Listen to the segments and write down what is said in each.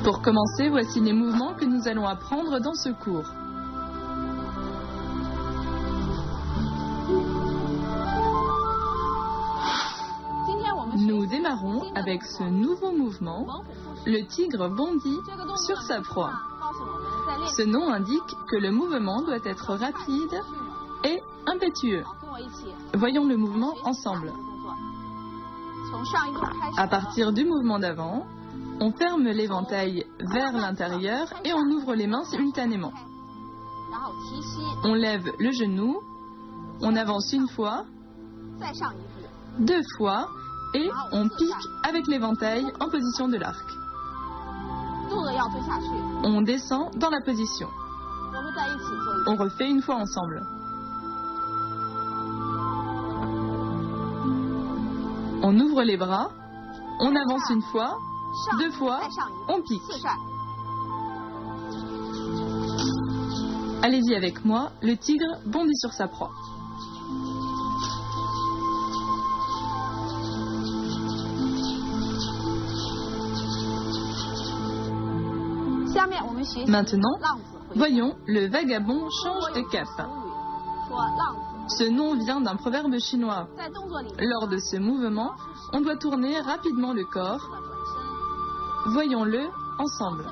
Pour commencer, voici les mouvements que nous allons apprendre dans ce cours. Nous démarrons avec ce nouveau mouvement. Le tigre bondit sur sa proie. Ce nom indique que le mouvement doit être rapide et impétueux. Voyons le mouvement ensemble. À partir du mouvement d'avant, on ferme l'éventail vers l'intérieur et on ouvre les mains simultanément. On lève le genou, on avance une fois, deux fois et on pique avec l'éventail en position de l'arc. On descend dans la position. On refait une fois ensemble. On ouvre les bras, on avance une fois, deux fois, on pique. Allez-y avec moi, le tigre bondit sur sa proie. Maintenant, voyons, le vagabond change de cap. Ce nom vient d'un proverbe chinois. Lors de ce mouvement, on doit tourner rapidement le corps. Voyons-le ensemble.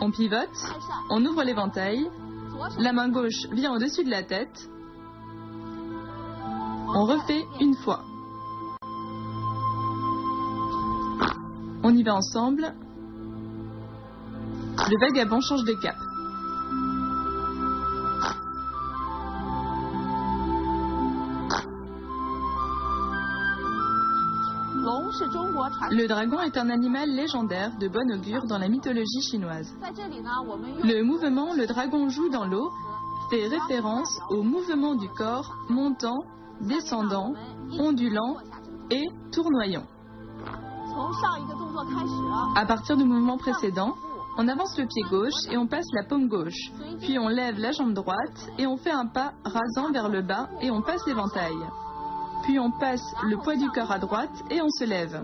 On pivote, on ouvre l'éventail, la main gauche vient au-dessus de la tête. On refait une fois. On y va ensemble. Le vagabond change de cap. Le dragon est un animal légendaire de bon augure dans la mythologie chinoise. Le mouvement Le dragon joue dans l'eau fait référence au mouvement du corps montant, descendant, ondulant et tournoyant. À partir du mouvement précédent, on avance le pied gauche et on passe la paume gauche. Puis on lève la jambe droite et on fait un pas rasant vers le bas et on passe l'éventail. Puis on passe le poids du corps à droite et on se lève.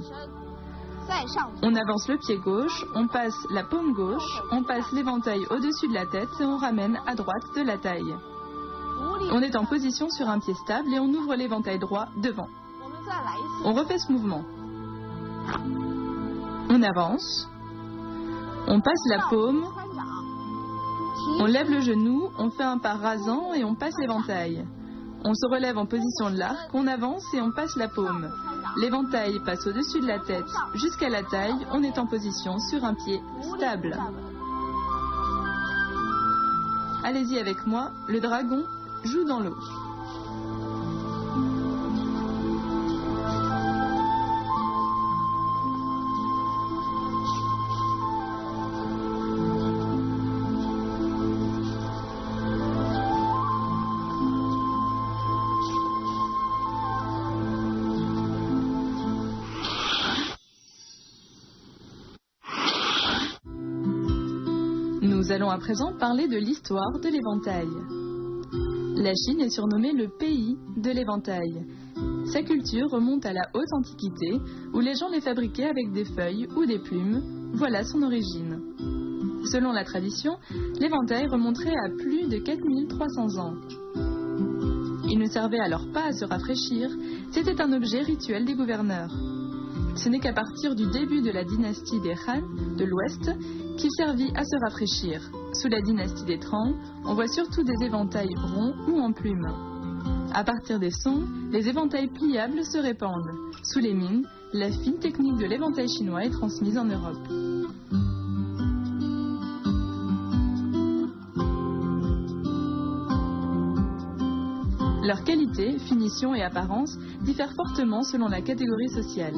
On avance le pied gauche, on passe la paume gauche, on passe l'éventail au-dessus de la tête et on ramène à droite de la taille. On est en position sur un pied stable et on ouvre l'éventail droit devant. On refait ce mouvement. On avance, on passe la paume, on lève le genou, on fait un pas rasant et on passe l'éventail. On se relève en position de l'arc, on avance et on passe la paume. L'éventail passe au-dessus de la tête jusqu'à la taille, on est en position sur un pied stable. Allez-y avec moi, le dragon joue dans l'eau. Nous allons à présent parler de l'histoire de l'éventail. La Chine est surnommée le pays de l'éventail. Sa culture remonte à la haute antiquité, où les gens les fabriquaient avec des feuilles ou des plumes. Voilà son origine. Selon la tradition, l'éventail remonterait à plus de 4300 ans. Il ne servait alors pas à se rafraîchir, c'était un objet rituel des gouverneurs. Ce n'est qu'à partir du début de la dynastie des Han de l'Ouest qu'il servit à se rafraîchir. Sous la dynastie des Tang, on voit surtout des éventails ronds ou en plumes. À partir des Song, les éventails pliables se répandent. Sous les Ming, la fine technique de l'éventail chinois est transmise en Europe. Leur qualité, finition et apparence diffèrent fortement selon la catégorie sociale.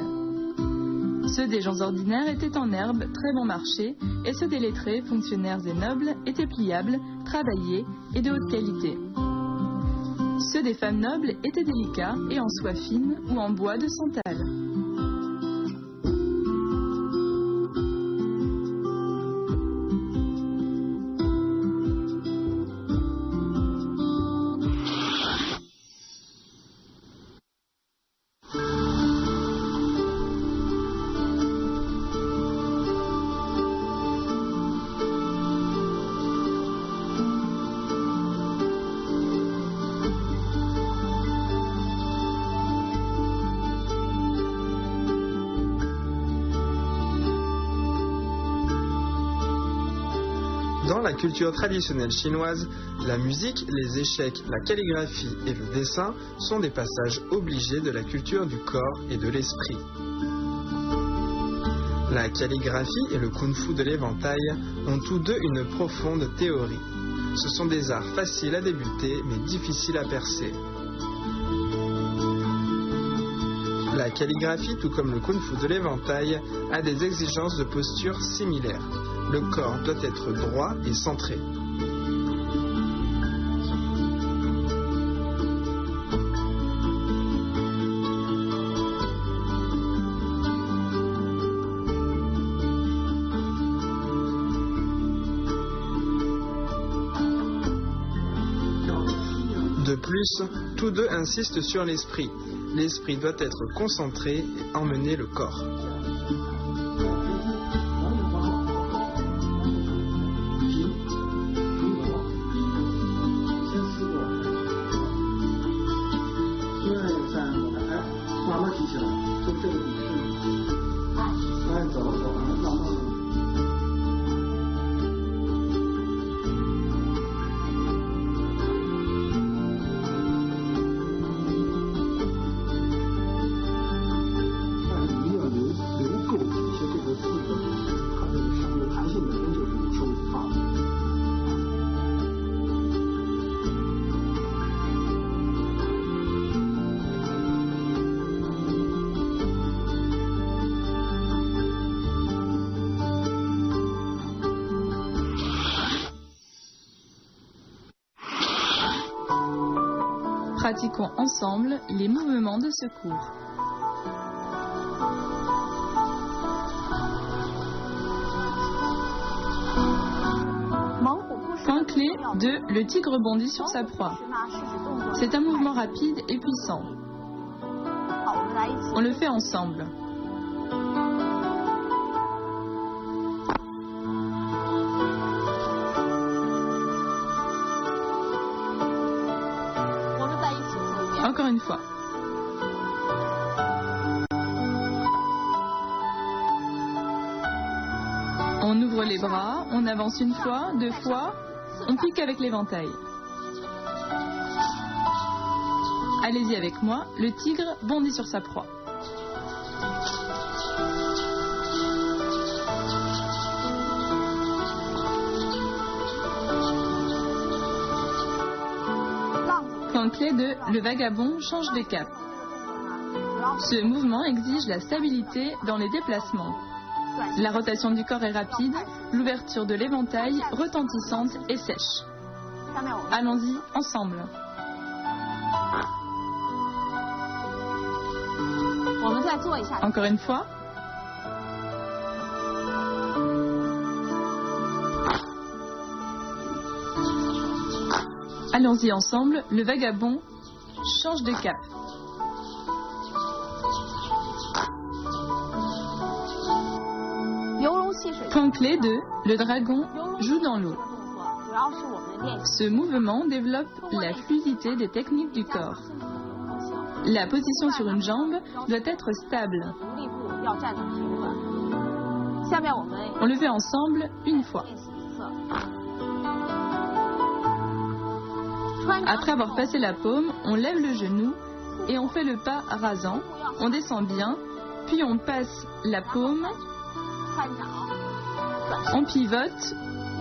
Ceux des gens ordinaires étaient en herbe, très bon marché, et ceux des lettrés, fonctionnaires et nobles étaient pliables, travaillés et de haute qualité. Ceux des femmes nobles étaient délicats et en soie fine ou en bois de santal. Dans la culture traditionnelle chinoise, la musique, les échecs, la calligraphie et le dessin sont des passages obligés de la culture du corps et de l'esprit. La calligraphie et le kung-fu de l'éventail ont tous deux une profonde théorie. Ce sont des arts faciles à débuter mais difficiles à percer. La calligraphie, tout comme le kung-fu de l'éventail, a des exigences de posture similaires. Le corps doit être droit et centré. De plus, tous deux insistent sur l'esprit. L'esprit doit être concentré et emmener le corps. Pratiquons ensemble les mouvements de secours. Point clé de le tigre bondit sur sa proie. C'est un mouvement rapide et puissant. On le fait ensemble. Encore une fois. On ouvre les bras, on avance une fois, deux fois, on pique avec l'éventail. Allez-y avec moi, le tigre bondit sur sa proie. Point clé de le vagabond change de cap. Ce mouvement exige la stabilité dans les déplacements. La rotation du corps est rapide, l'ouverture de l'éventail retentissante et sèche. Allons-y ensemble. Encore une fois. Allons-y ensemble, le vagabond change de cap. Point clé de le dragon joue dans l'eau. Ce mouvement développe la fluidité des techniques du corps. La position sur une jambe doit être stable. On le fait ensemble une fois. Après avoir passé la paume, on lève le genou et on fait le pas rasant. On descend bien, puis on passe la paume, on pivote,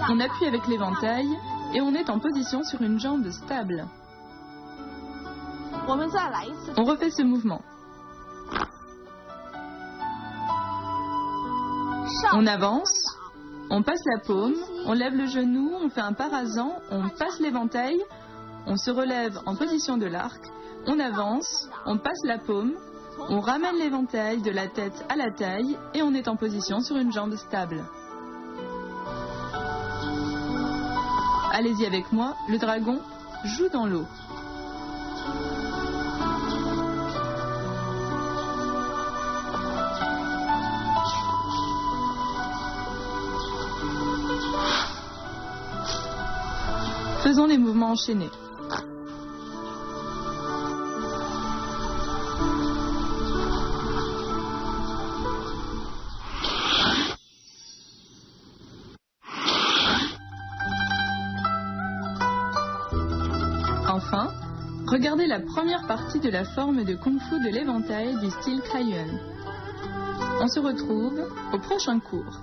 on appuie avec l'éventail et on est en position sur une jambe stable. On refait ce mouvement. On avance, on passe la paume, on lève le genou, on fait un pas rasant, on passe l'éventail, on se relève en position de l'arc, on avance, on passe la paume, on ramène l'éventail de la tête à la taille et on est en position sur une jambe stable. Allez-y avec moi, le dragon joue dans l'eau. Faisons les mouvements enchaînés. regardé la première partie de la forme de Kung Fu de l'éventail du style Kaiyuan. On se retrouve au prochain cours.